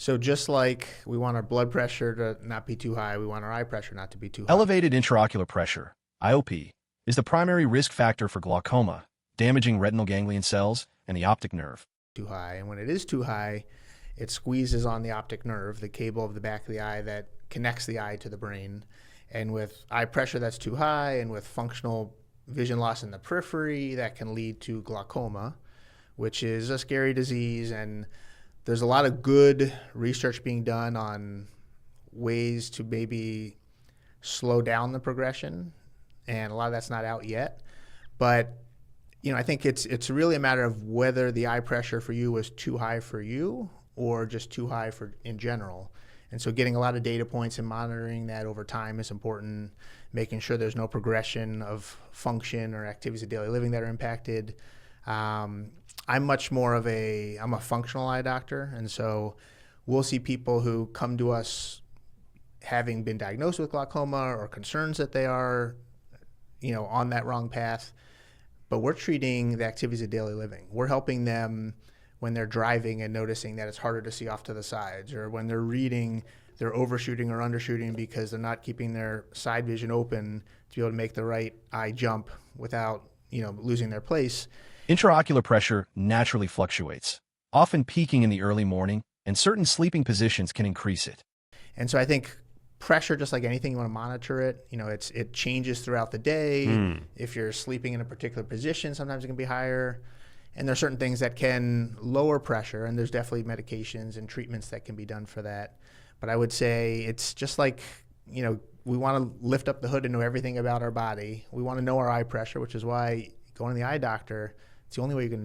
So just like we want our blood pressure to not be too high, we want our eye pressure not to be too high. Elevated intraocular pressure, IOP, is the primary risk factor for glaucoma, damaging retinal ganglion cells and the optic nerve. Too high. And when it is too high, it squeezes on the optic nerve, the cable of the back of the eye that connects the eye to the brain. And with eye pressure that's too high and with functional vision loss in the periphery, that can lead to glaucoma, which is a scary disease. And there's a lot of good research being done on ways to maybe slow down the progression, and a lot of that's not out yet. But I think it's really a matter of whether the eye pressure for you was too high for you or just too high for in general. And so getting a lot of data points and monitoring that over time is important, making sure there's no progression of function or activities of daily living that are impacted. I'm much more of I'm a functional eye doctor, and so we'll see people who come to us having been diagnosed with glaucoma or concerns that they are, on that wrong path. But we're treating the activities of daily living. We're helping them when they're driving and noticing that it's harder to see off to the sides, or when they're reading, they're overshooting or undershooting because they're not keeping their side vision open to be able to make the right eye jump without, losing their place. Intraocular pressure naturally fluctuates, often peaking in the early morning, and certain sleeping positions can increase it. And so I think pressure, just like anything, you want to monitor it. It changes throughout the day. If you're sleeping in a particular position, sometimes it can be higher. And there are certain things that can lower pressure, and there's definitely medications and treatments that can be done for that. But I would say it's just like, we want to lift up the hood and know everything about our body. We want to know our eye pressure, which is why going to the eye doctor, it's the only way you're going to know.